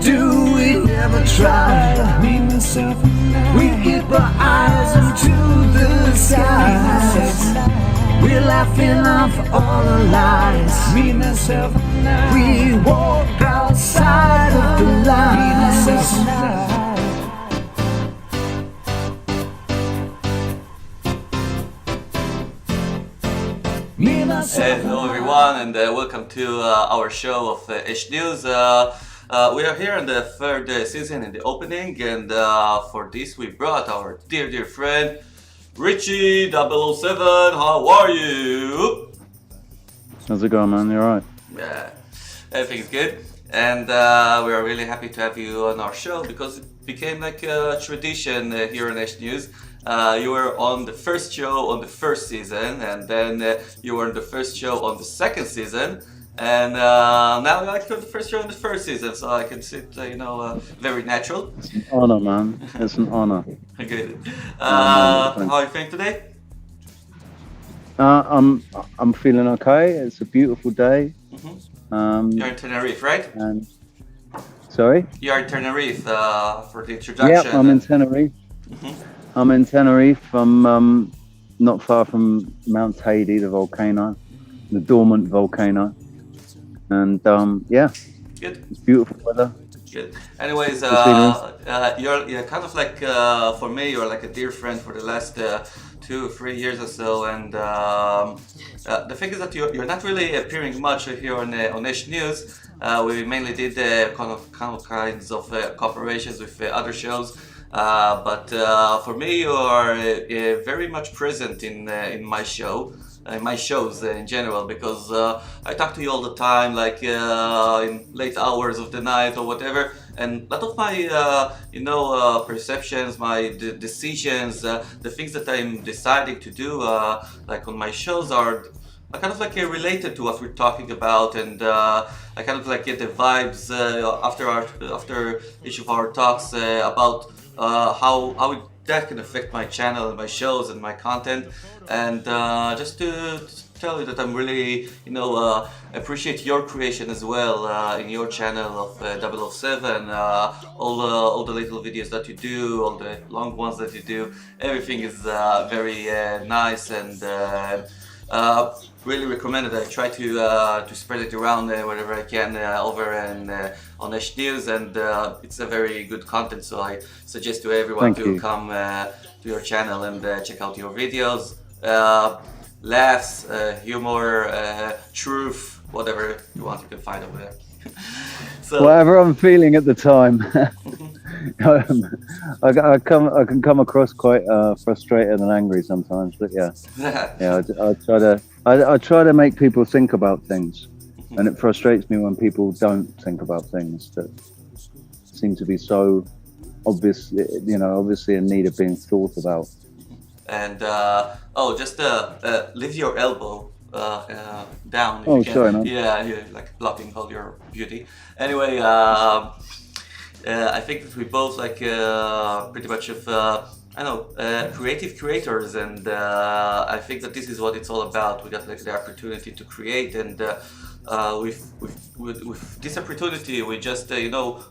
do, we never try. Me, myself, and I. We keep our eyes into the skies. We're laughing off all the lies. Me, myself, and I. We walk outside of the lines. Me, myself, and I. Hello everyone, and welcome to our show of H News. We are here in the third season in the opening, and for this we brought our dear friend Richie 007. How are you? How's it going, man? You alright? Yeah, everything's good, and we are really happy to have you on our show because it became like a tradition here on H News. You were on the first show on the first season, and then you were on the first show on the second season, and now you're like on the first show on the first season, so I can see it, very natural. It's an honor, man. It's an honor. Good. How are you feeling today? I'm feeling okay. It's a beautiful day. You're in Tenerife, right? And sorry? You're in Tenerife for the introduction. Yeah, I'm in Tenerife. I'm in Tenerife. I'm not far from Mount Teide, the volcano, the dormant volcano. And yeah, good. It's beautiful weather. Good. Anyways, you're kind of like, for me, you're like a dear friend for the last 2 or 3 years or so. And the thing is that you're not really appearing much here on H News. We mainly did kinds of cooperations with other shows. But for me, you are very much present in my show, in my shows in general, because I talk to you all the time, like in late hours of the night or whatever, and a lot of my, perceptions, my decisions, the things that I'm deciding to do, like on my shows are kind of like related to what we're talking about, and I kind of like get the vibes after each of our talks about how that can affect my channel and my shows and my content, and just to tell you that I'm really, appreciate your creation as well in your channel of 007, all the little videos that you do, all the long ones that you do, everything is very nice, and really recommend it. I try to spread it around wherever I can over and on H News, and it's a very good content, so I suggest to everyone to come to your channel and check out your videos. Laughs, humor, truth, whatever you want, you can find over there. So, whatever I'm feeling at the time. I can come across quite frustrated and angry sometimes, but yeah, I try to make people think about things, and it frustrates me when people don't think about things that seem to be so obviously in need of being thought about. And just leave your elbow down. If oh, you can. sorry, man. Yeah, you're like blocking all your beauty. Anyway, I think that we both like pretty much of creative creators, and I think that this is what it's all about. We got like the opportunity to create, and with this opportunity, we just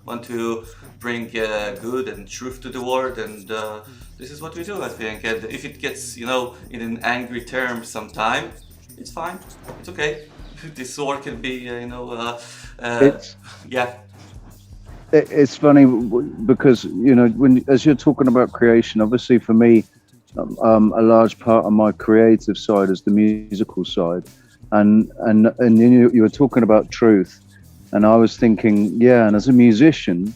want to bring good and truth to the world, and this is what we do, I think. And if it gets in an angry term sometime, it's fine. It's okay. This work can be It's funny because as you're talking about creation, obviously for me, a large part of my creative side is the musical side, and you were talking about truth, and I was thinking, and as a musician,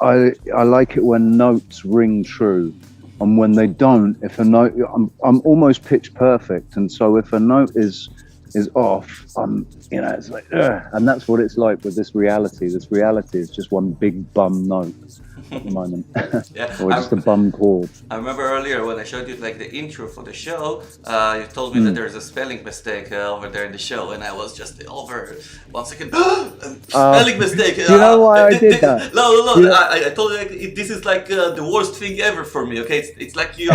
I like it when notes ring true, and when they don't, if a note, I'm almost pitch perfect, and so if a note is off, it's like, and that's what it's like with this reality. This reality is just one big bum note, at the moment, Yeah, or just a bum chord. I remember earlier when I showed you like the intro for the show, you told me that there's a spelling mistake over there in the show, and I was just over 1 second. Spelling mistake. Do you know why I did that? No. You know- I told you like, this is like the worst thing ever for me. Okay, it's like you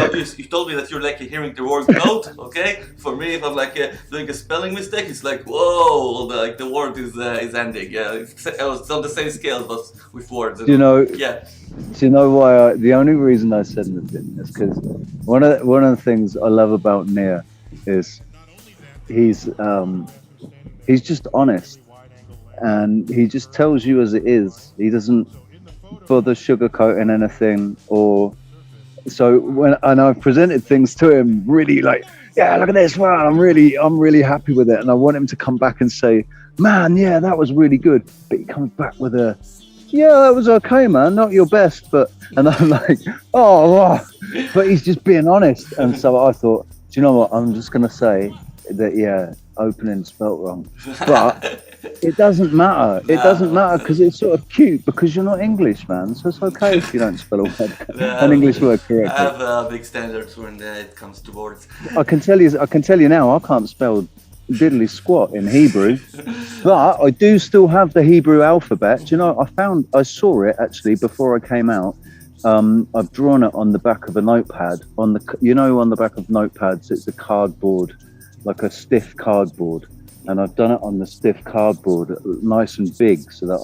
told me that you're like hearing the word goat. Okay, for me if I'm like doing a spelling mistake, it's like whoa, like the word is ending. Yeah, it's on the same scale but with words. Do you know? Yeah. Do you know why? The only reason I said anything is because one of the things I love about Nia is he's just honest, and he just tells you as it is. He doesn't bother sugarcoating anything, or so and I've presented things to him really like, yeah, look at this one. I'm really happy with it, and I want him to come back and say, man, yeah, that was really good. But he comes back with a, yeah, that was okay, man. Not your best, but, and I'm like, oh, wow. But he's just being honest. And so I thought, do you know what? I'm just gonna say that, yeah, opening spelt wrong, but it doesn't matter. It doesn't matter because it's sort of cute because you're not English, man. So it's okay if you don't spell a word, an English word correctly. I have big standards when it comes to words. I can tell you now, I can't spell diddly squat in Hebrew, but I do still have the Hebrew alphabet. Do you know, I saw it actually before I came out. I've drawn it on the back of a notepad. On the back of notepads, it's a cardboard, like a stiff cardboard, and I've done it on the stiff cardboard, nice and big, so that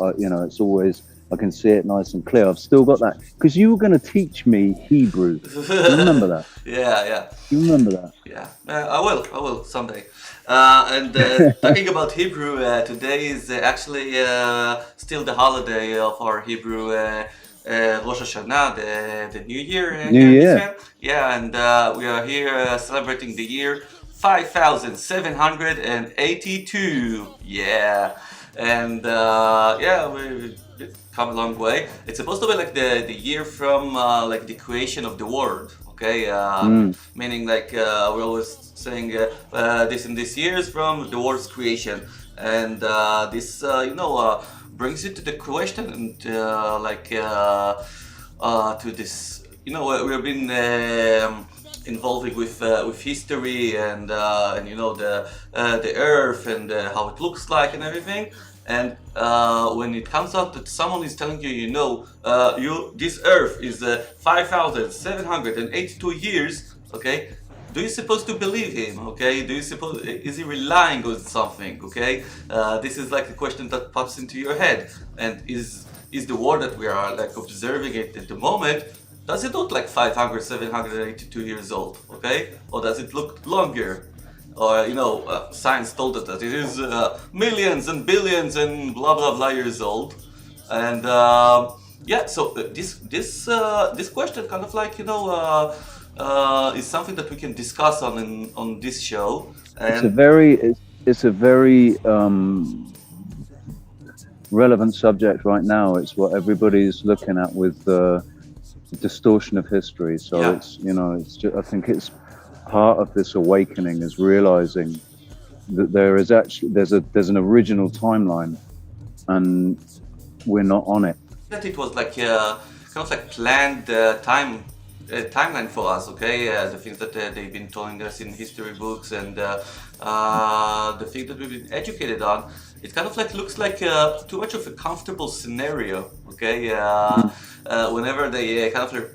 it's always, I can see it nice and clear. I've still got that because you were going to teach me Hebrew. Do you remember that? Yeah. You remember that? Yeah, I will someday. Talking about Hebrew, today is actually still the holiday of our Hebrew Rosh Hashanah, the New Year. New Year. Israel. Yeah, and we are here celebrating the year 5782. Yeah, and we've come a long way. It's supposed to be like the year from like the creation of the world. Okay, meaning like we're always saying this in this years from the world's creation, and this brings you to the question and to this. We've been involving with history and the earth and how it looks like and everything. And when it comes out that someone is telling you, this Earth is 5,782 years, okay? Do you supposed to believe him? Okay? Is he relying on something? Okay? This is like a question that pops into your head. And is the world that we are like observing it at the moment? Does it look like 782 years old? Okay? Or does it look longer? Or science told us that it is millions and billions and blah blah blah years old, and so this question kind of like is something that we can discuss on this show. And it's a very relevant subject right now. It's what everybody's looking at with the distortion of history. So yeah. I think it's part of this awakening is realizing that there's an original timeline and we're not on it. That it was like kind of like planned timeline for us, okay? The things that they've been telling us in history books and the things that we've been educated on, it kind of like looks like too much of a comfortable scenario, okay? Whenever they kind of like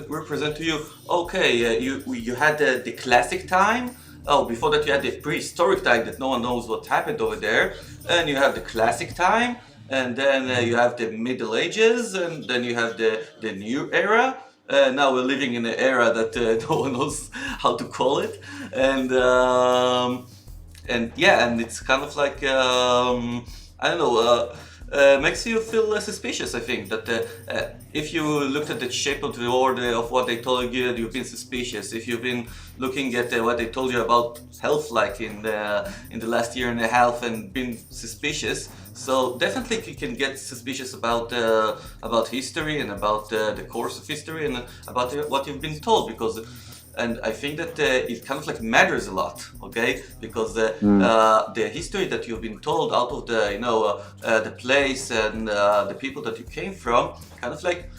represent to you, okay, you had the classic time. Oh, before that you had the prehistoric time that no one knows what happened over there, and you have the classic time, and then you have the Middle Ages, and then you have the new era. Now we're living in an era that no one knows how to call it, and it's kind of like I don't know. Makes you feel suspicious. I think that if you looked at the shape of the world of what they told you, you've been suspicious. If you've been looking at what they told you about health, like in the last year and a half, and been suspicious, so definitely you can get suspicious about history and about the course of history and about what you've been told, because. And I think that it kind of like matters a lot, okay? Because the history that you've been told out of the place and the people that you came from, kind of like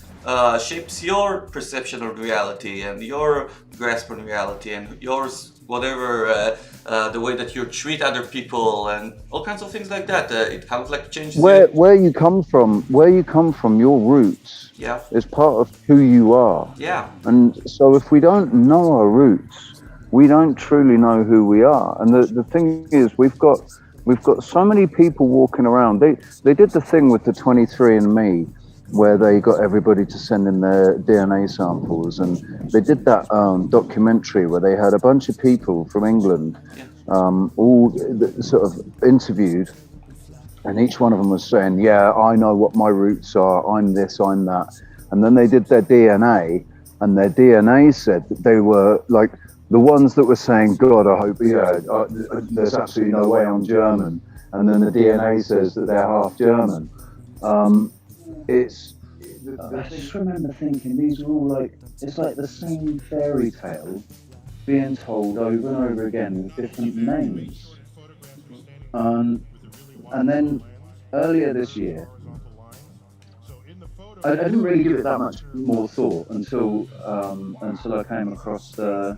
shapes your perception of reality and your grasp on reality and yours, whatever, the way that you treat other people and all kinds of things like that. It kind of like changes where you come from, your roots Yeah. is part of who you are. Yeah. And so if we don't know our roots, we don't truly know who we are. And the thing is, we've got so many people walking around. They did the thing with the 23andMe where they got everybody to send in their DNA samples, and they did that documentary where they had a bunch of people from England all sort of interviewed, and each one of them was saying, yeah, I know what my roots are, I'm this, I'm that. And then they did their DNA, and their DNA said that they were like the ones that were saying, God, I hope, there's absolutely no way I'm German. And then the DNA says that they're half German. I just remember thinking these are all like, it's like the same fairy tale being told over and over again with different names. And then earlier this year, I didn't really give it that much more thought until I came across the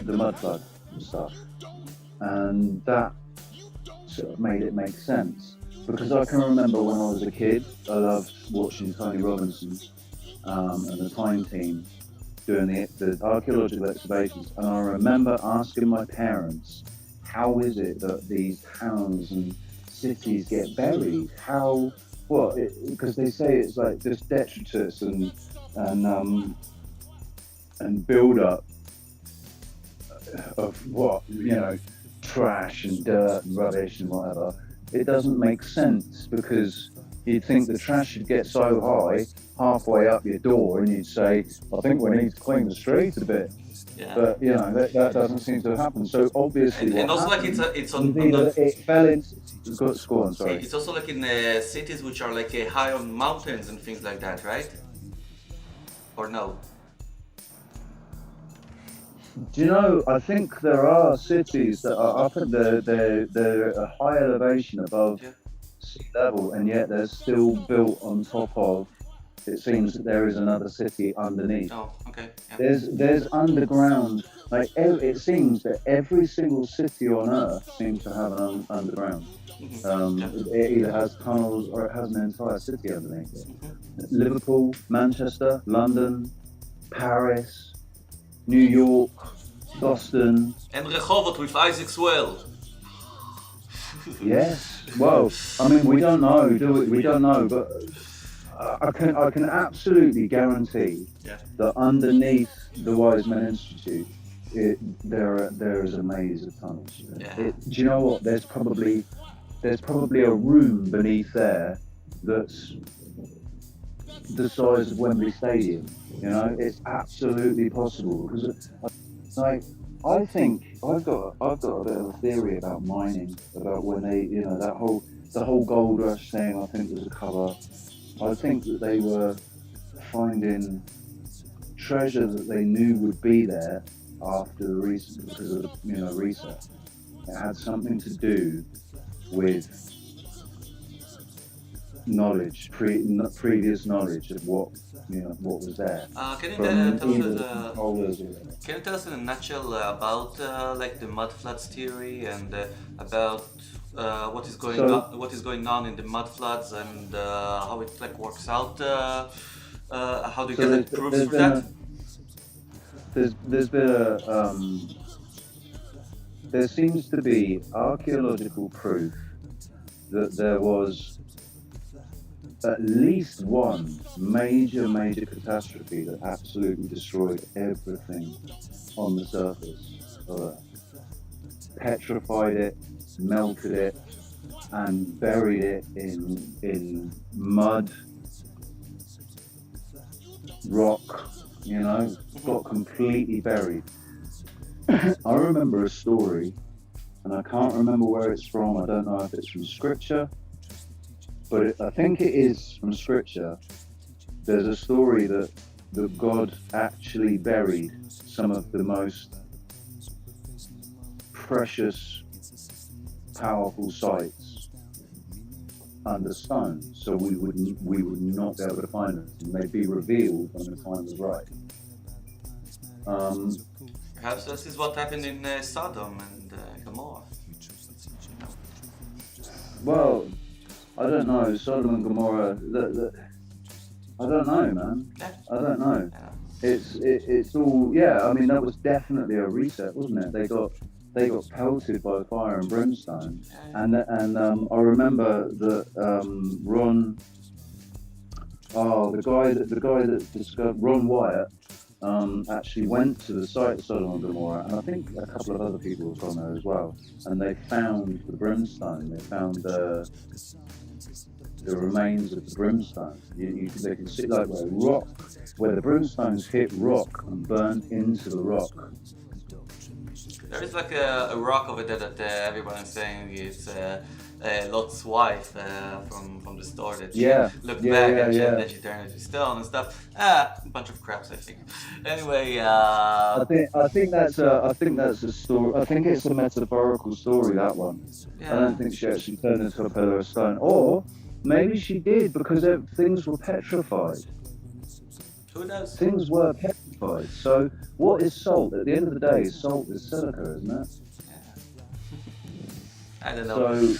mud flood stuff, and that sort of made it make sense. Because I can remember when I was a kid, I loved watching Tony Robinson and the Time Team doing the archaeological excavations, and I remember asking my parents, how is it that these towns and cities get buried? Because they say it's like just detritus and build up of trash and dirt and rubbish and whatever. It doesn't make sense, because you'd think the trash should get so high halfway up your door and you'd say, I think we need to clean the streets a bit. Yeah. But that doesn't seem to happen. So obviously, and also like it's on it fell into. Go on, sorry. It's also like in cities which are like high on mountains and things like that, right? Or no? Do you know? I think there are cities that are up at they're a high elevation above sea level, and yet they're still built on top of. It seems that there is another city underneath. Oh, okay. Yeah. There's underground. Like it seems that every single city on Earth seems to have an underground. It either has tunnels or it has an entire city underneath it. Liverpool, Manchester, London, Paris, New York, Boston. And Rehovot with Isaac's well. Yes. Well, I mean, we don't know, do we? We don't know, but I can absolutely guarantee that underneath the Wise Men Institute, there is a maze of tunnels. Yeah. Do you know what? There's probably a room beneath there that's the size of Wembley Stadium. You know, it's absolutely possible, because I think I've got a bit of a theory about mining, about when they, the whole gold rush thing. I think was a cover. I think that they were finding treasure that they knew would be there after the reset, because of reset. It had something to do with knowledge, previous knowledge of what was there. Can you tell us in a nutshell about like the mud floods theory and about what is going on in the mud floods and how it like works out? How do you get like proofs for that? There's been there seems to be archaeological proof that there was at least one major catastrophe that absolutely destroyed everything on the surface of Earth. Petrified it, melted it, and buried it in mud, rock, got completely buried. I remember a story, and I can't remember where it's from. I don't know if it's from scripture, but I think it is from scripture. There's a story that God actually buried some of the most precious, powerful sites under stone, so we would not be able to find them. And they'd be revealed when the time was right. Perhaps this is what happened in Sodom and Gomorrah. Well, I don't know. Sodom and Gomorrah. I don't know, man. Yeah. I don't know. Yeah. It's all, yeah. I mean, that was definitely a reset, wasn't it? They got pelted by fire and brimstone, and I remember that Ron, the guy that discovered, Ron Wyatt, actually went to the site of Sodom and Gomorrah, and I think a couple of other people were from there as well, and they found the brimstone. They found the remains of the brimstone. They can see like where the brimstones hit rock and burned into the rock. There is like a rock over there that everyone is saying is Lot's wife from Distorted. She looked back and then she turned into stone and stuff. A bunch of craps, I think. Anyway, I think that's a story. I think it's a metaphorical story, that one. Yeah. I don't think she actually turned into a pillar of stone, or maybe she did because things were petrified. Who knows? Things were petrified. So what is salt? At the end of the day, salt is silica, isn't it? I don't know. So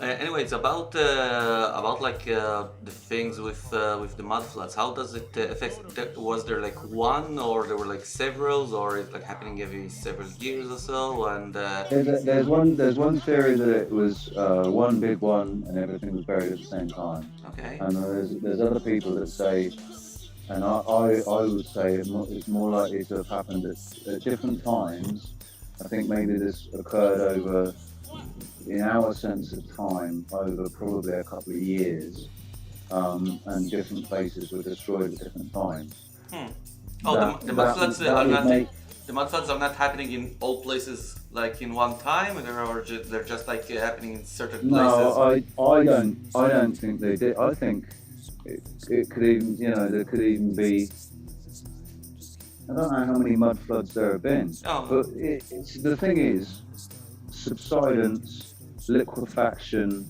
anyway, it's about like the things with the mud floods. How does it affect? Was there like one, or there were like several, or it's like happening every several years or so? And there's one theory that it was one big one and everything was buried at the same time. Okay. And there's other people that say, and I would say it's more likely to have happened at different times. I think maybe this occurred over, in our sense of time, over probably a couple of years, and different places were destroyed at different times. Oh, the mud floods are not. The mud floods are not happening in all places like in one time, or they're just like happening in certain places. No, I don't think they did. I think it could even, there could even be. I don't know how many mud floods there have been, but the thing is, subsidence, liquefaction,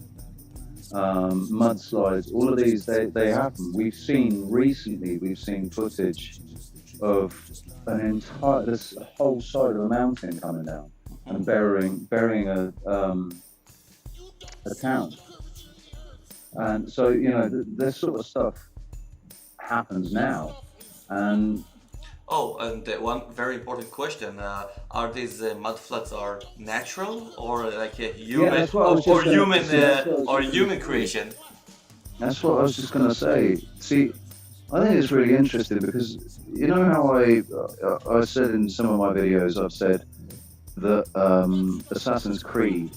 mudslides, all of these, they happen. We've seen footage of this whole side of a mountain coming down and burying a town. And so, this sort of stuff happens now. And one very important question: are these mud floods are natural or like a human human creation? That's what I was just going to say. See, I think it's really interesting because you know how I said in some of my videos, I've said that Assassin's Creed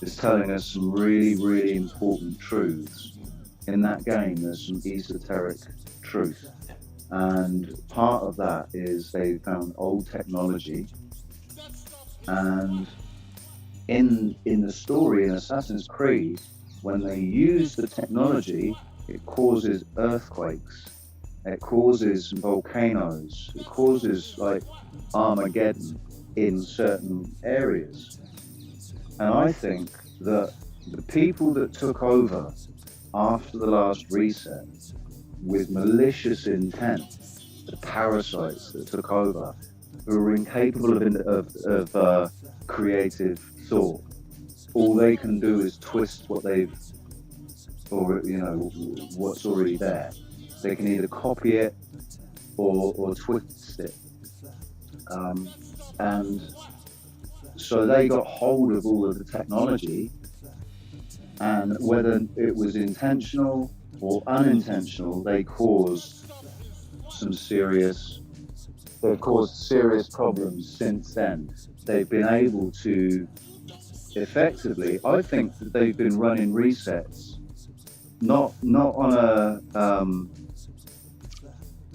is telling us some really, really important truths. In that game, there's some esoteric truth. And part of that is they found old technology, and in the story in Assassin's Creed, when they use the technology, it causes earthquakes, it causes volcanoes, it causes like Armageddon in certain areas. And I think that the people that took over after the last reset with malicious intent, the parasites that took over, who were incapable of creative thought. All they can do is twist what's already there. They can either copy it or twist it. And so they got hold of all of the technology, and whether it was intentional or unintentional, they caused serious problems since then. They've been able to effectively, I think that they've been running resets, not on a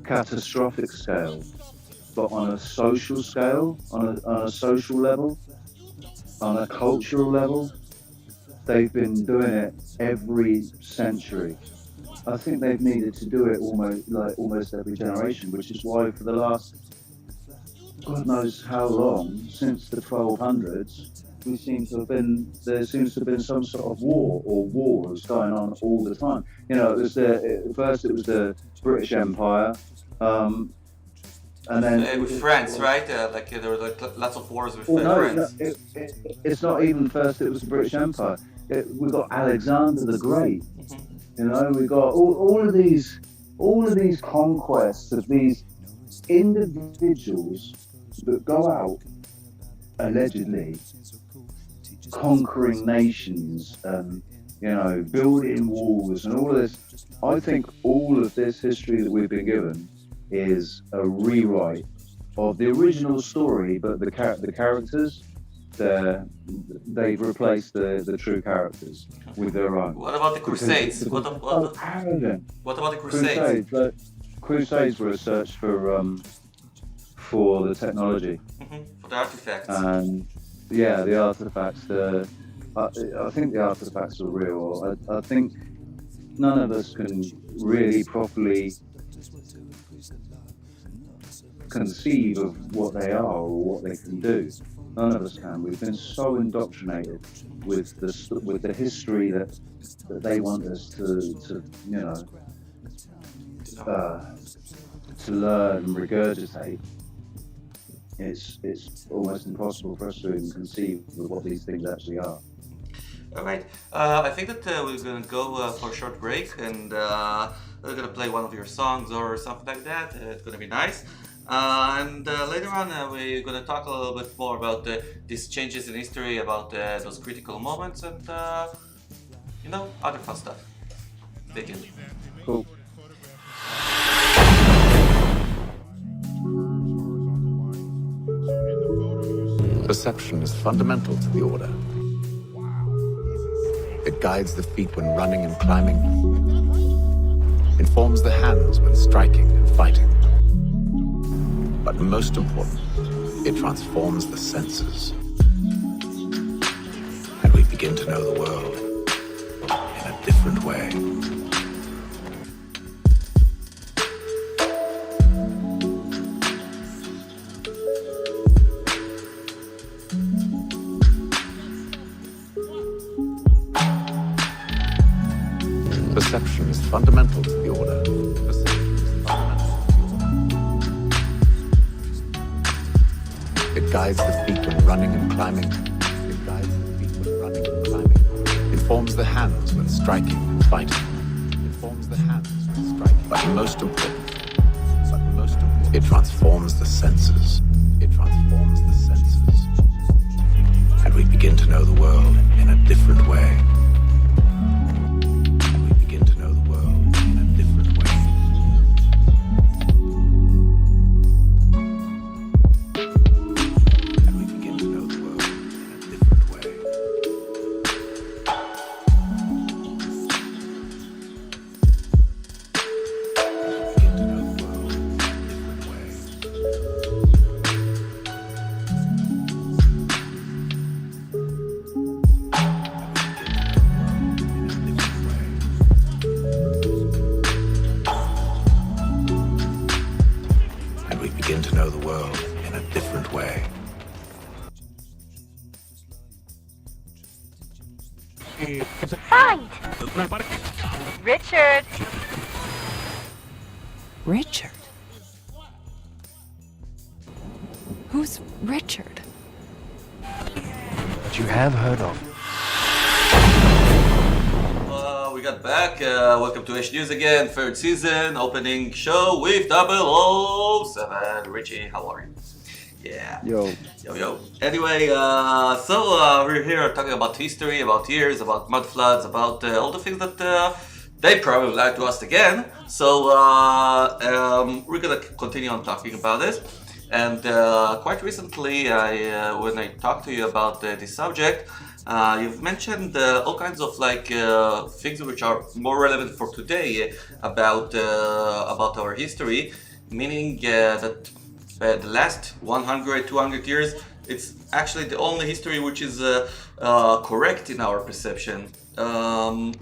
catastrophic scale, but on a social scale, on a social level, on a cultural level. They've been doing it every century. I think they've needed to do it almost every generation, which is why for the last God knows how long, since the 1200s, there seems to have been some sort of war or wars going on all the time. You know, first it was the British Empire, and then With France, right? There were like lots of wars with no, France. it's not even first. It was the British Empire. We got Alexander the Great. You know, we got all of these conquests of these individuals that go out allegedly conquering nations and, you know, building walls and all of this. I think all of this history that we've been given is a rewrite of the original story, but the characters, they've replaced the true characters with their own. What about the Crusades? What about the Crusades? Crusades were a search for the technology, for the artifacts. and yeah, the artifacts. I think the artifacts are real. I think none of us can really properly conceive of what they are or what they can do. None of us can. We've been so indoctrinated with the history that they want us to you know, to learn and regurgitate. It's almost impossible for us to even conceive of what these things actually are. All right. I think that we're gonna go for a short break, and we're gonna play one of your songs or something like that. It's gonna be nice. And later on, we're gonna talk a little bit more about these changes in history, about those critical moments, and you know, other fun stuff. Stay tuned. Cool. Perception is fundamental to the order. It guides the feet when running and climbing, informs the hands when striking and fighting. But most important, it transforms the senses. And we begin to know the world in a different way. Perception is fundamental to the order. Perception is fundamental to the order. It guides the feet when running and climbing. It guides the feet when running and climbing. Informs the hands when striking and fighting. Informs the hands when striking. But most important, it transforms the senses. It transforms the senses. And we begin to know the world in a different way. Find! Richard! Richard? Who's Richard? That you have heard of. We got back. Welcome to H News again, third season, opening show with 007. Richie, how are you? Yeah. Yo. Yo. Anyway, we're here talking about history, about years, about mud floods, about all the things that they probably lied to us again. So we're gonna continue on talking about this. And quite recently, when I talked to you about this subject, you've mentioned all kinds of things which are more relevant for today about our history, meaning that the last 100, 200 years, it's actually the only history which is correct in our perception. No,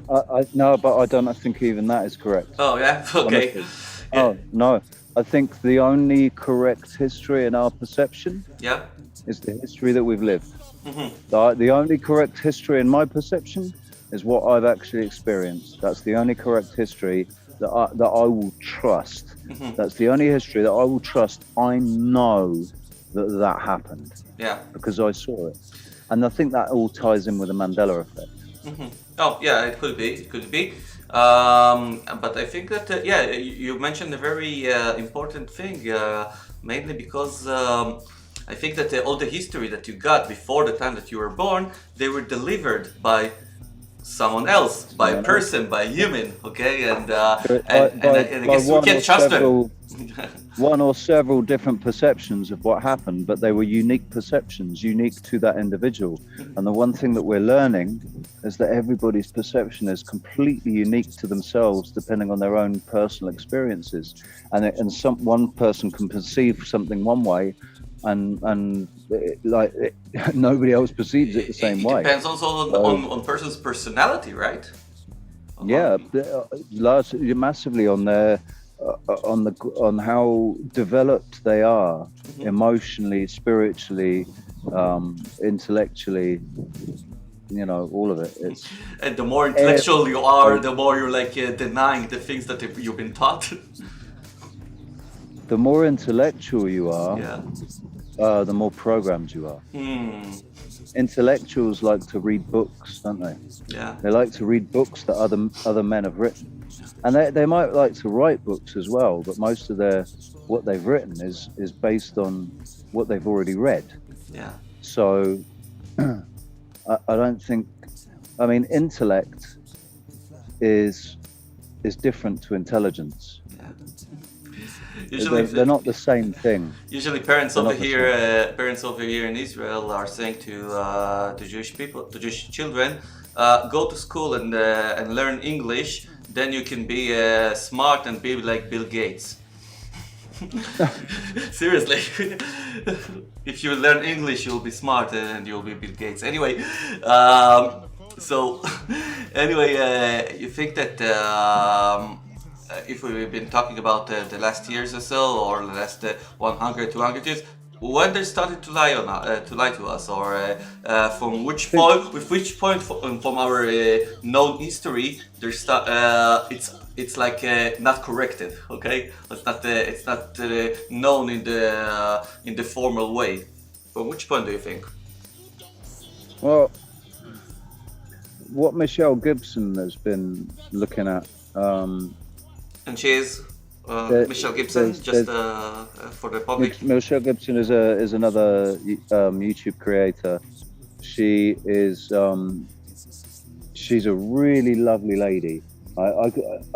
but I don't think even that is correct. Oh yeah, okay. Honestly. Oh no, I think the only correct history in our perception Yeah. is the history that we've lived. The only correct history in my perception is what I've actually experienced. That's the only correct history that I will trust. That's the only history that I will trust. I know that happened. Yeah. Because I saw it. And I think that all ties in with the Mandela effect. Oh, yeah, it could be. It could be. But I think that, you mentioned a very important thing, mainly because I think that all the history that you got before the time that you were born, they were delivered by someone else, by a person, by a human, okay? And I guess we can trust them. One or several different perceptions of what happened, but they were unique perceptions, unique to that individual. And the one thing that we're learning is that everybody's perception is completely unique to themselves, depending on their own personal experiences. And one person can perceive something one way, and nobody else perceives it the same way. It depends also on person's personality, right? Yeah, massively on their on how developed they are emotionally, spiritually, intellectually, all of it. And the more intellectual you are, the more you're like denying the things that you've been taught. The more intellectual you are, the more programmed you are. Intellectuals like to read books, don't they? Yeah. They like to read books that other men have written. And they might like to write books as well, but most of what they've written is based on what they've already read. Yeah. So I don't think, intellect is different to intelligence. Usually, they're not the same thing. Usually, parents over here in Israel are saying to Jewish people, to Jewish children, go to school and learn English. Then you can be smart and be like Bill Gates. Seriously, if you learn English, you'll be smart and you'll be Bill Gates. Anyway, you think that if we've been talking about the last years or so, or the last 100, 200 years, when they started to lie to us, or from which point from our known history, it's like not corrected, okay? It's not known in the formal way. From which point do you think? Well, what Michelle Gibson has been looking at. And she is Michelle Gibson, just for the public. Michelle Gibson is another YouTube creator. She's a really lovely lady. I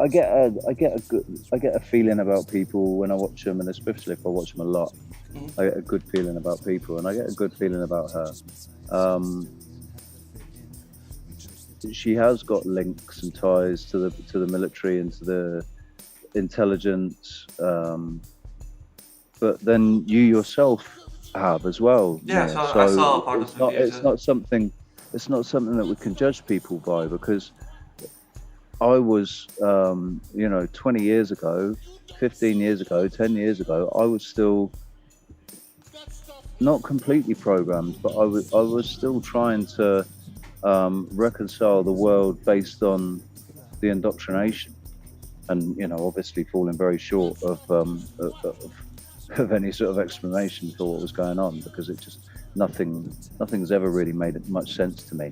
get a feeling about people when I watch them, and especially if I watch them a lot, I get a good feeling about people, and I get a good feeling about her. She has got links and ties to the military and to the intelligence, but then you yourself have as well. Yeah, so I saw part of it. It's not something that we can judge people by, because I was 20 years ago, 15 years ago, 10 years ago, I was still not completely programmed, but I was still trying to reconcile the world based on the indoctrination, and obviously falling very short of any sort of explanation for what was going on, because it just nothing's ever really made much sense to me.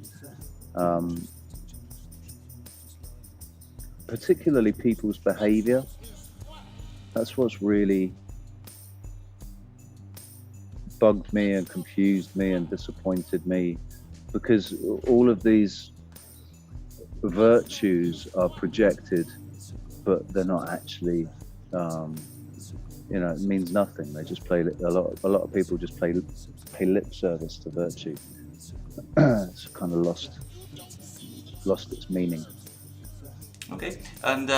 Particularly people's behavior. That's what's really bugged me and confused me and disappointed me, because all of these virtues are projected, but they're not actually, it means nothing. They just play a lot of people just pay lip service to virtue. It's kind of lost its meaning. Okay, and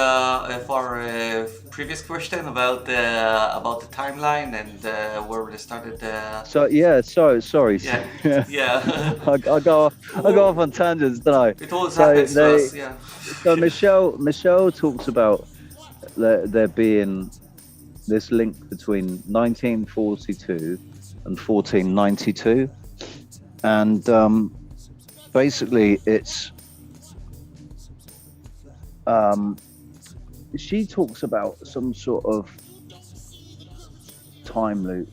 for a previous question about the timeline and where we started. Sorry. Yeah. I go off on tangents, don't I? It always happens to us. Yeah. So Michelle talks about there being this link between 1942 and 1492, And basically, it's she talks about some sort of time loop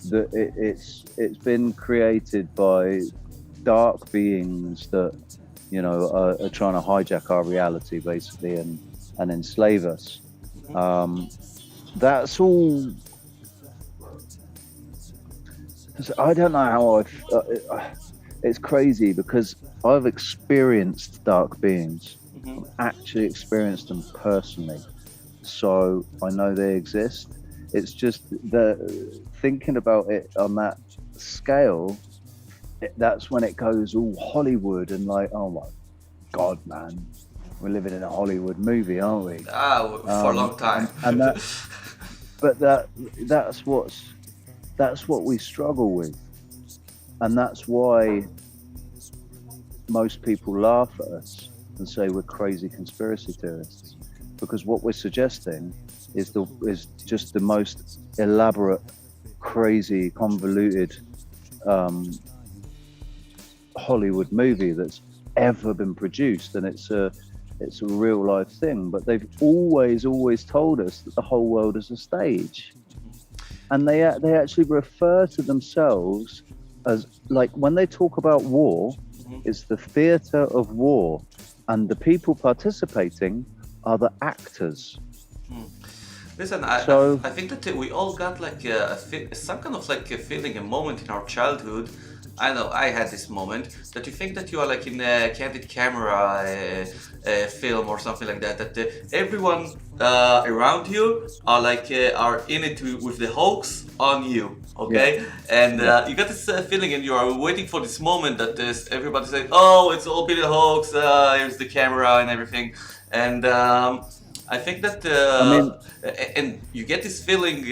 that it's been created by dark beings that are trying to hijack our reality basically and enslave us. That's all. I don't know how it's crazy because I've experienced dark beings. I've actually experienced them personally, so I know they exist. It's just thinking about it on that scale, that's when it goes all Hollywood and like, oh my God, man, we're living in a Hollywood movie, aren't we? For a long time. And that, but that's what we struggle with, and that's why most people laugh at us and say we're crazy conspiracy theorists, because what we're suggesting is just the most elaborate, crazy, convoluted Hollywood movie that's ever been produced, and it's a real life thing. But they've always told us that the whole world is a stage, and they actually refer to themselves as, like, when they talk about war, it's the theater of war, and the people participating are the actors. Listen, I think that we all got like some kind of like a feeling, a moment in our childhood. I know I had this moment that you think that you are like in a candid camera film or something like that. That everyone around you are like are in it with the hoax on you, okay? Yeah. And you got this feeling, and you are waiting for this moment that everybody's like, "Oh, it's all been a hoax. Here's the camera and everything." And I think that, and you get this feeling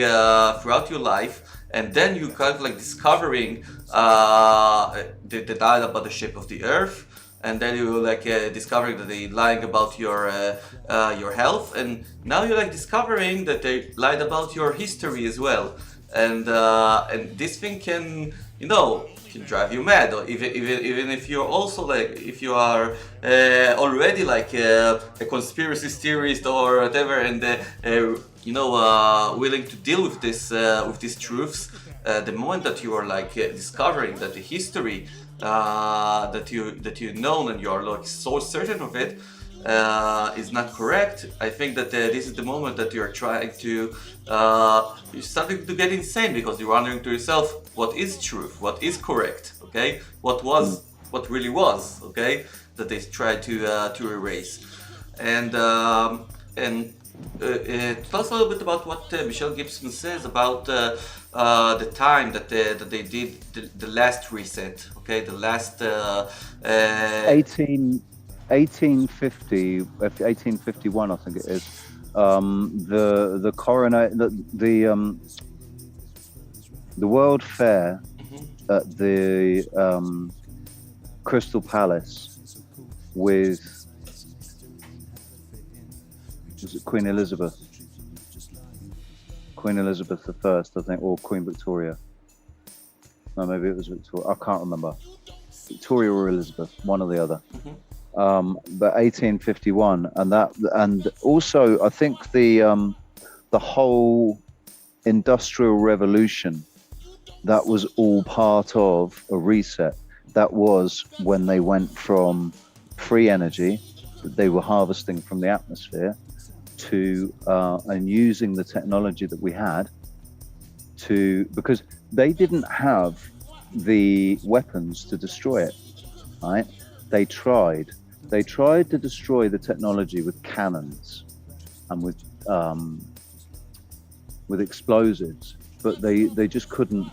throughout your life, and then you kind of like discovering the data about the shape of the Earth, and then you like discovering that they lying about your health, and now you're like discovering that they lied about your history as well, and this thing can can drive you mad, or even if you're also like, if you are already like a conspiracy theorist or whatever, and willing to deal with these truths, the moment that you are like discovering that the history that you know and you are like so certain of it is not correct, I think that this is the moment that you're trying to you're starting to get insane, because you're wondering to yourself, what is truth, what is correct, okay, what really was, okay, that they try to erase. And tell us a little bit about what Michelle Gibson says about the time that they did the last reset, okay, the last 1851, I think it is. The World Fair at the Crystal Palace with, was it Queen Elizabeth I, think, or Queen Victoria? No, maybe it was Victoria. I can't remember. Victoria or Elizabeth, one or the other. But 1851, and also I think the whole Industrial Revolution, that was all part of a reset. That was when they went from free energy that they were harvesting from the atmosphere to and using the technology that we had to, because they didn't have the weapons to destroy it, right? They tried to destroy the technology with cannons and with explosives, but they just couldn't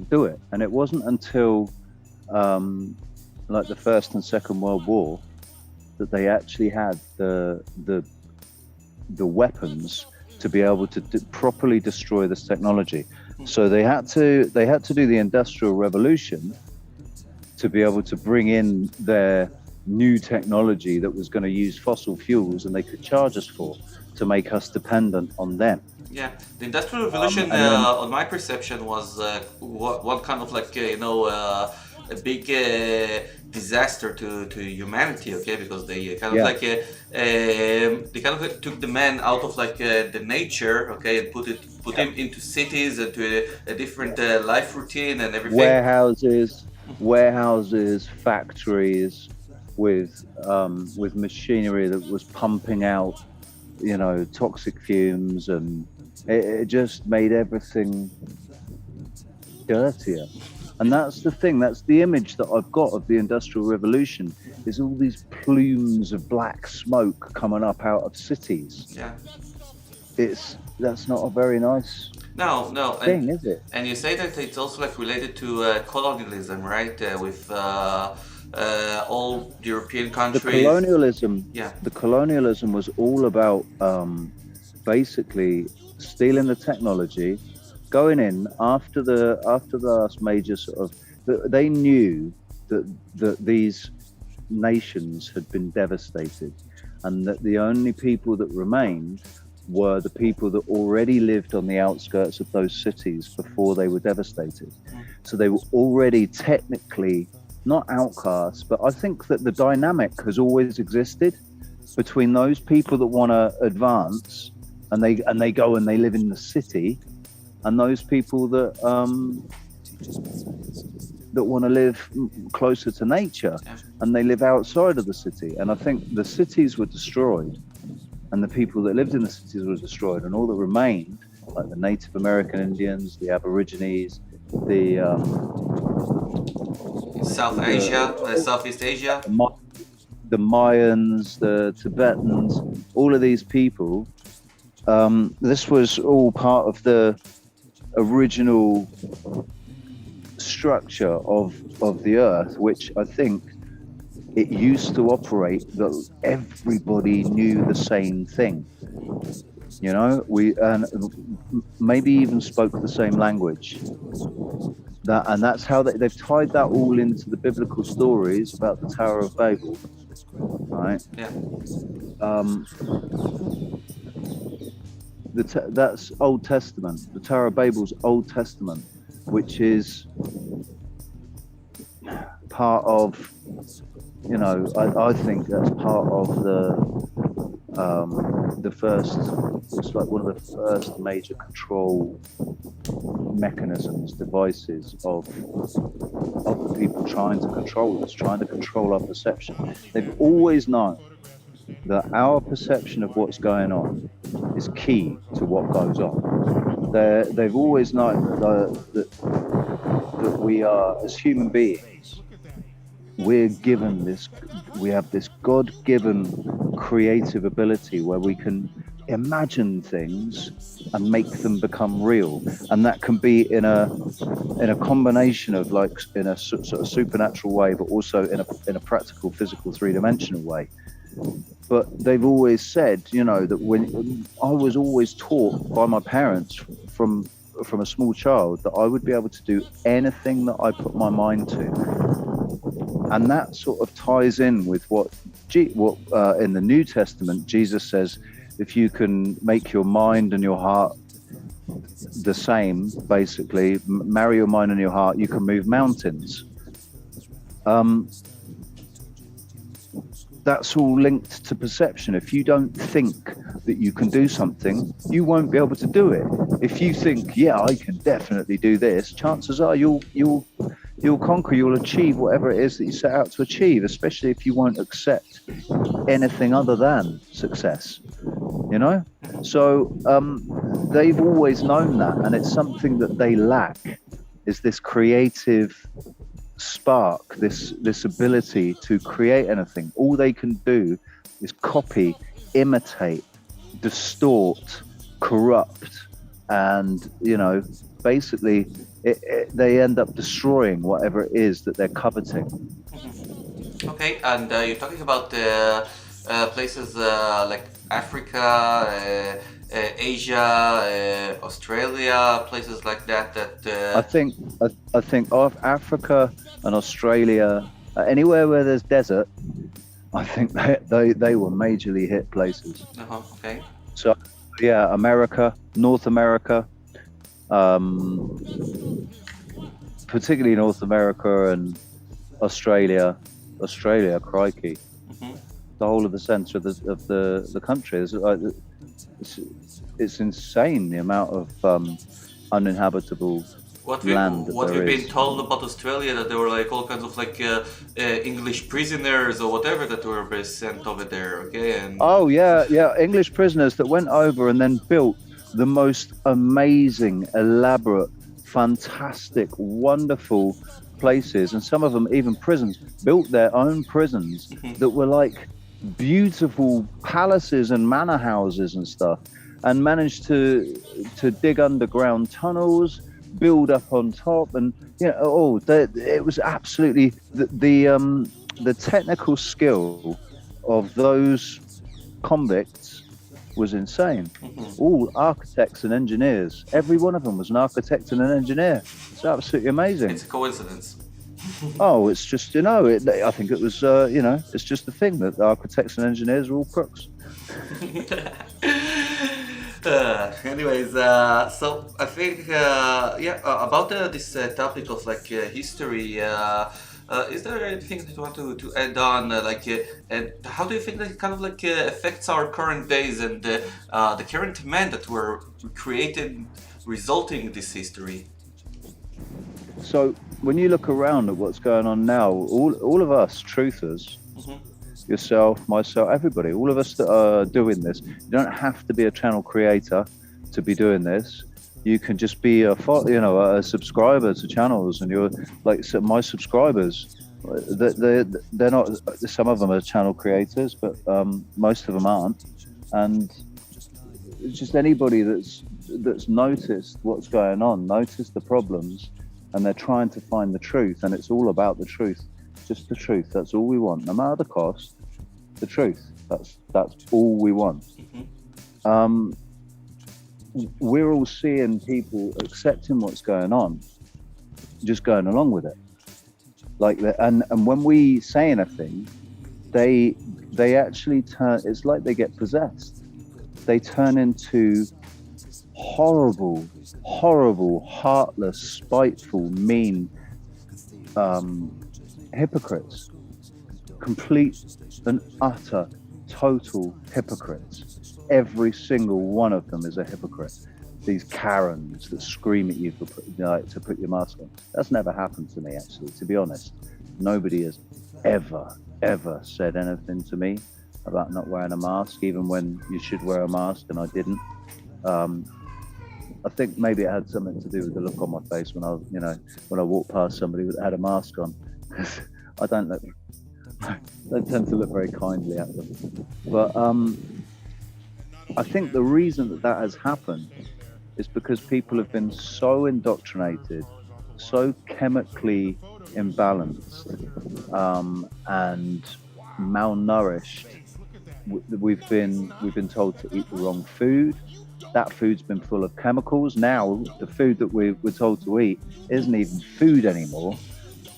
do it. And it wasn't until like the First and Second World War that they actually had the weapons to be able to properly destroy this technology. So they had to do the Industrial Revolution to be able to bring in their new technology that was going to use fossil fuels and they could charge us for, to make us dependent on them. Yeah, the Industrial Revolution, and then- on my perception, was one kind of like a big disaster to humanity. Okay, because they kind of Yeah. like they kind of took the man out of like the nature. Okay, and put him into cities and to a different life routine and everything. Warehouses, factories, with machinery that was pumping out, toxic fumes, and it just made everything dirtier. And that's the thing, that's the image that I've got of the Industrial Revolution, is all these plumes of black smoke coming up out of cities. Yeah. That's not a very nice No, thing, is it? And you say that it's also like related to colonialism, right? With all European countries. The colonialism was all about basically stealing the technology, going in after the last major sort of. They knew that these nations had been devastated, and that the only people that remained were the people that already lived on the outskirts of those cities before they were devastated. So they were already technically not outcasts, but I think that the dynamic has always existed between those people that want to advance and they go and they live in the city, and those people that want to live closer to nature and they live outside of the city. And I think the cities were destroyed, and the people that lived in the cities were destroyed, and all that remained, like the Native American Indians, the Aborigines, the Southeast Asia, the Mayans, the Tibetans, all of these people. This was all part of the original structure of the earth, which I think it used to operate that everybody knew the same thing. We maybe even spoke the same language. That's how they've tied that all into the biblical stories about the Tower of Babel, right? Yeah. That's Old Testament. The Tower of Babel's Old Testament, which is part of, I think that's part of the first. It's like one of the first major control mechanisms, devices of the people trying to control us, trying to control our perception. They've always known that our perception of what's going on is key to what goes on. They've always known that we are, as human beings, we have this God-given creative ability where we can imagine things and make them become real, and that can be in a combination of like in a sort of supernatural way, but also in a practical, physical, three-dimensional way. But they've always said, that when I was always taught by my parents from a small child that I would be able to do anything that I put my mind to. And that sort of ties in with what in the New Testament Jesus says, if you can make your mind and your heart the same, basically, marry your mind and your heart, you can move mountains. That's all linked to perception. If you don't think that you can do something, you won't be able to do it. If you think, yeah, I can definitely do this, chances are you'll conquer, you'll achieve whatever it is that you set out to achieve, especially if you won't accept anything other than success, So they've always known that, and it's something that they lack, is this creative spark, this ability to create anything. All they can do is copy, imitate, distort, corrupt, and basically they end up destroying whatever it is that they're coveting. Okay, and you're talking about places like Africa, Asia, Australia, places like that. I think of Africa and Australia, anywhere where there's desert, I think they were majorly hit places. Okay. So yeah, America, North America, um, particularly North America and Australia, crikey, Hmm. the whole of the centre of the country. It's, it's insane the amount of uninhabitable land that What there we've been is. told about Australia, that there were like all kinds of like English prisoners or whatever that were being sent over there. Okay, and Oh yeah, yeah, English prisoners that went over and then built the most amazing, elaborate, fantastic, wonderful places, and some of them even prisons, built their own prisons that were like beautiful palaces and manor houses and stuff, and managed to dig underground tunnels, build up on top, and it was absolutely the technical skill of those convicts was insane. All architects and engineers. Every one of them was an architect and an engineer. It's absolutely amazing. it's a coincidence. Oh, it's just I think it was it's just the thing that the architects and engineers are all crooks. Anyways, so I think about this topic of like history. Is there anything that you want to add on? And how do you think that it kind of like affects our current days and the current men that were created, resulting in this history? So when you look around at what's going on now, all of us truthers, yourself, myself, everybody, all of us that are doing this, you don't have to be a channel creator to be doing this. You can just be a subscriber to channels, and you're like, so my subscribers, they're not, some of them are channel creators, but most of them aren't. And it's just anybody that's noticed what's going on, noticed the problems, and they're trying to find the truth, and it's all about the truth. Just the truth. That's all we want, no matter the cost. The truth. That's all we want. We're all seeing people accepting what's going on, just going along with it, like that. And when we say anything, they actually turn. It's like they get possessed. They turn into horrible, heartless, spiteful, mean hypocrites, complete and utter, total hypocrites. Every single one of them is a hypocrite. These Karens that scream at you to put your mask on. That's never happened to me, actually, to be honest. Nobody has ever said anything to me about not wearing a mask, even when you should wear a mask, and I didn't. I think maybe it had something to do with the look on my face when I walked past somebody that had a mask on. I don't tend to look very kindly at them. But I think the reason that has happened is because people have been so indoctrinated, so chemically imbalanced, and malnourished. We've been told to eat the wrong food. That food's been full of chemicals. Now the food that we're told to eat isn't even food anymore.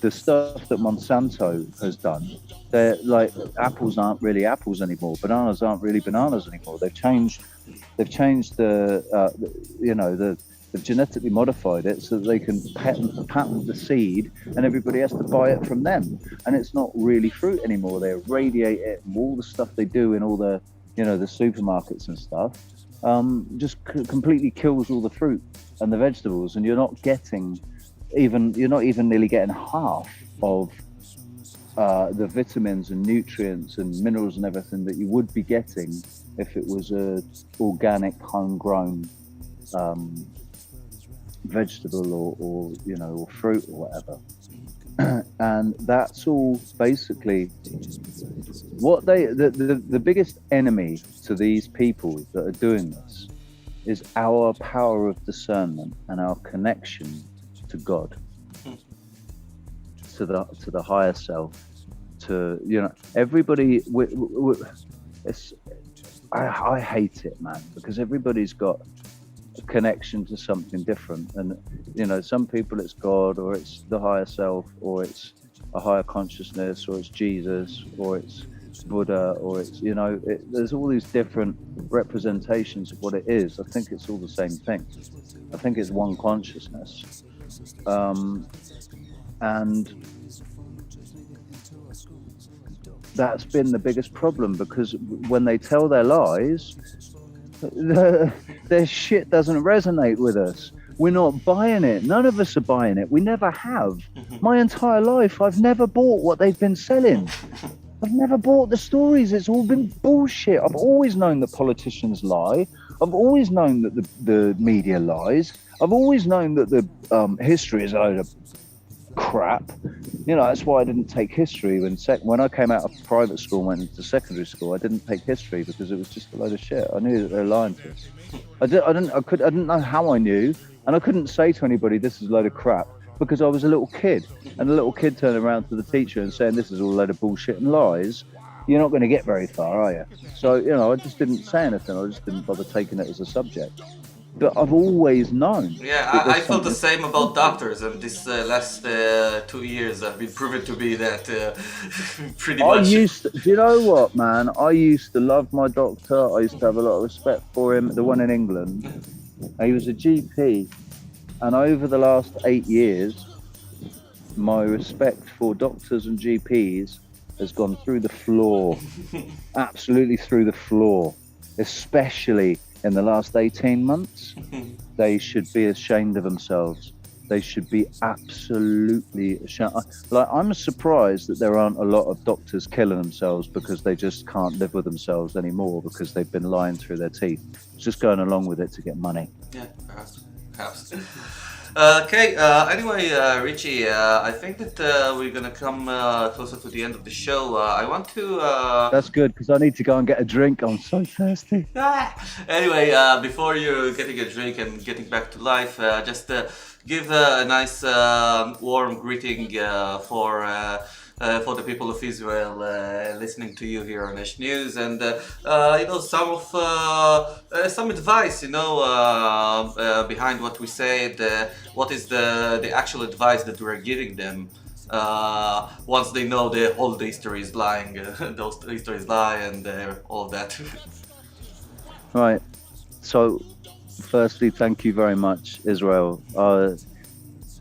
The stuff that Monsanto has done, they're like, apples aren't really apples anymore. Bananas aren't really bananas anymore. They've changed they've genetically modified it so that they can patent the seed, and everybody has to buy it from them. And it's not really fruit anymore. They irradiate it, and all the stuff they do in all the the supermarkets and stuff. Just completely kills all the fruit and the vegetables, and you're not even nearly getting half of the vitamins and nutrients and minerals and everything that you would be getting if it was a organic, homegrown vegetable or fruit or whatever. And that's all basically what the biggest enemy to these people that are doing this is our power of discernment and our connection to God, to the higher self, to everybody. I hate it, man, because everybody's got a connection to something different, and some people it's God, or it's the higher self, or it's a higher consciousness, or it's Jesus, or it's Buddha, or it's, you know, there's all these different representations of what it is. I think it's all the same thing. I think it's one consciousness. And that's been the biggest problem, because when they tell their lies, their shit doesn't resonate with us. We're not buying it. None of us are buying it. We never have. My entire life, I've never bought what they've been selling. I've never bought the stories. It's all been bullshit. I've always known that politicians lie. I've always known that the media lies. I've always known that the history is a load of crap. You know, that's why I didn't take history when I came out of private school and went into secondary school. I didn't take history because it was just a load of shit. I knew that they're lying to us. I didn't know how I knew, and I couldn't say to anybody this is a load of crap, because I was a little kid, and a little kid turned around to the teacher and saying this is all a load of bullshit and lies. You're not going to get very far, are you? So, you know, I just didn't say anything. I just didn't bother taking it as a subject. But I've always known. Yeah, I felt the same about doctors, and this last 2 years have been proven to be that pretty much. Do you know what, man? I used to love my doctor. I used to have a lot of respect for him, the one in England. He was a GP, and over the last 8 years, my respect for doctors and GPs has gone through the floor, absolutely through the floor, especially in the last 18 months. They should be ashamed of themselves. They should be absolutely ashamed. Like, I'm surprised that there aren't a lot of doctors killing themselves because they just can't live with themselves anymore, because they've been lying through their teeth, just going along with it to get money. Yeah, perhaps. Okay, anyway, Richie, I think that we're gonna come closer to the end of the show. I want to... That's good, because I need to go and get a drink. I'm so thirsty. Anyway, before you're getting a drink and getting back to life, just give a nice warm greeting for the people of Israel listening to you here on Ash News, and you know, some advice, you know, behind what we said. What is the actual advice that we're giving them once they know the whole history is lying, those histories lie, and all of that. Right. So, firstly, thank you very much, Israel.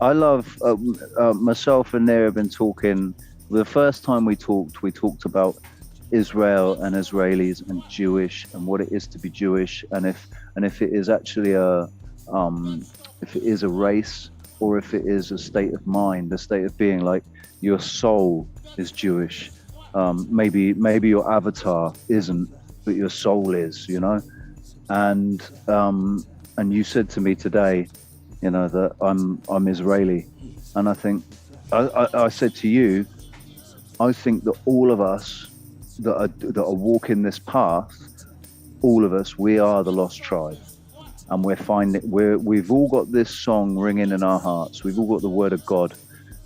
I love myself and Nir have been talking. The first time we talked about Israel and Israelis and Jewish and what it is to be Jewish, and if it is actually if it is a race, or if it is a state of mind, a state of being. Like, your soul is Jewish. Maybe your avatar isn't, but your soul is. You know, and you said to me today, you know, that I'm Israeli, and I think I said to you, I think that all of us that are walking this path, all of us, we are the lost tribe, and we've all got this song ringing in our hearts. We've all got the word of God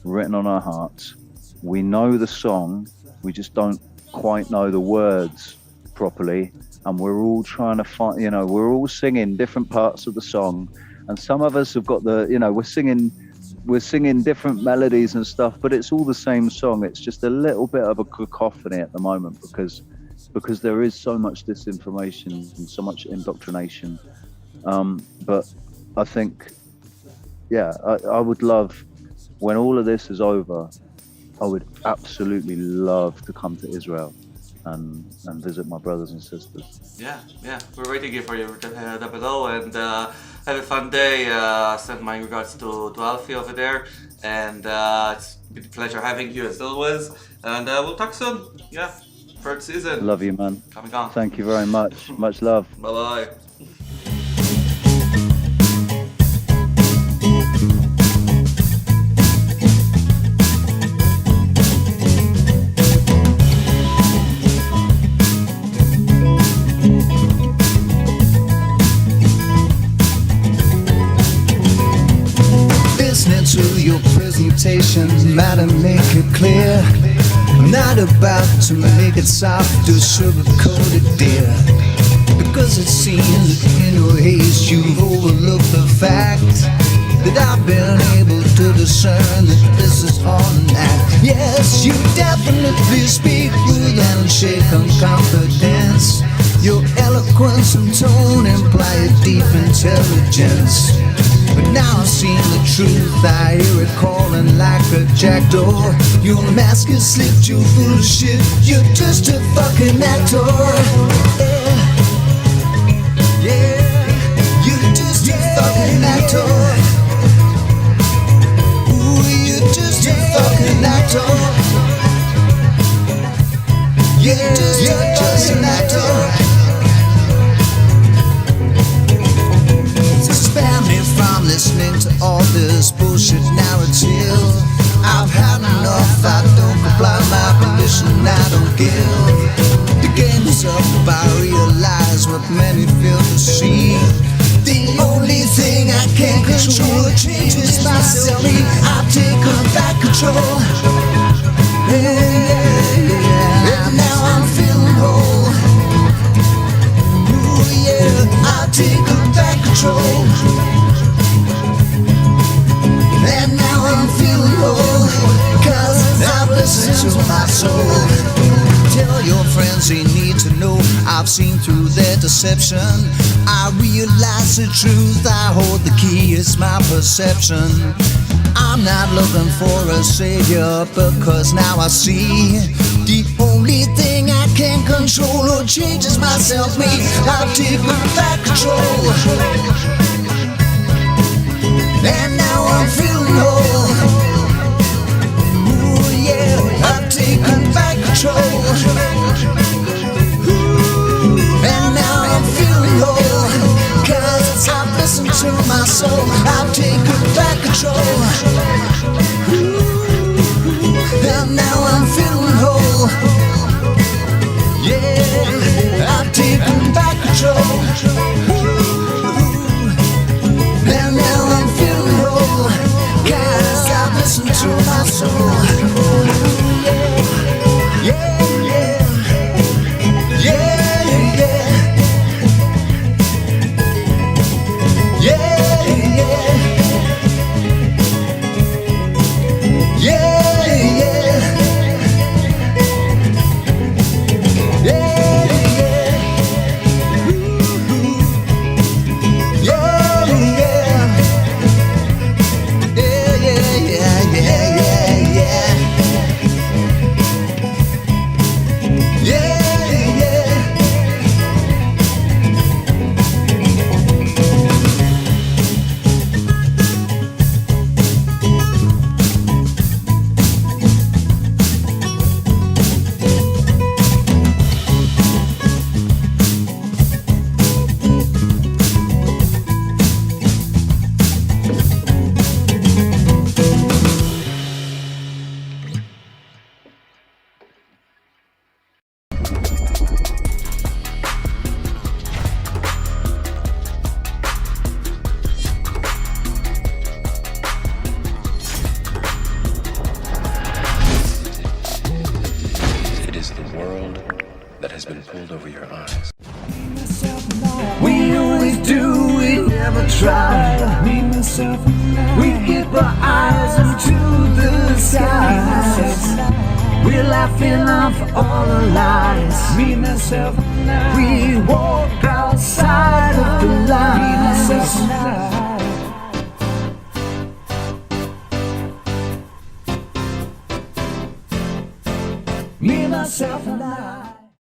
written on our hearts. We know the song, we just don't quite know the words properly, and we're all trying to find. You know, we're all singing different parts of the song, and some of us have got you know, we're singing different melodies and stuff, but it's all the same song. It's just a little bit of a cacophony at the moment because there is so much disinformation and so much indoctrination. But I think, yeah, I would love, when all of this is over, I would absolutely love to come to Israel and visit my brothers and sisters. Yeah, we're waiting here for you down below, and have a fun day. Send my regards to Alfie over there, and it's been a pleasure having you as always, and we'll talk soon. Yeah, third season. Love you, man. Coming on. Thank you very much. Much love. Bye-bye. To your presentation, matter make it clear. I'm not about to make it soft or sugar-coated, dear, because it seems that in your haste you've overlooked the fact that I've been able to discern that this is all an act. Yes, you definitely speak with an shaken confidence. Your eloquence and tone imply a deep intelligence. But now I've seen the truth, I hear it calling like a jackdaw. Your mask has slipped, you full of shit, you're just a fucking actor. Yeah, yeah, you're just a fucking actor. Ooh, you're just a fucking actor. Yeah, you're just an actor. Spare me from listening to all this bullshit narrative. I've had enough, I don't comply, my permission I don't give. The game is up, I realize what many fail to see. The only thing I can control or change is myself. I've taken back control. And now I'm feeling whole. Ooh yeah, I've taken back control. And now I'm feeling whole, 'cause I've listened to my soul. Tell your friends they need to know I've seen through their deception. I realize the truth, I hold the key, it's my perception. I'm not looking for a savior, because now I see the only thing I can control or change is myself, me. I've taken back control. And now I'm feeling whole. Ooh yeah, I've taken back control. And now I'm feeling whole, 'cause I've listened to my soul. I've taken back control. And now I'm feeling whole. Yeah, I've taken back control. And now I'm feeling whole, 'cause I've listened to my soul. Yeah, yeah, yeah, yeah, yeah, yeah, yeah, yeah, yeah, yeah. has been pulled over your eyes. We always do, we never try. Me, myself, and I. We keep our eyes into the skies. We're laughing off all the lies. Me, myself, and I. We walk outside of the lines. Me, myself, and I.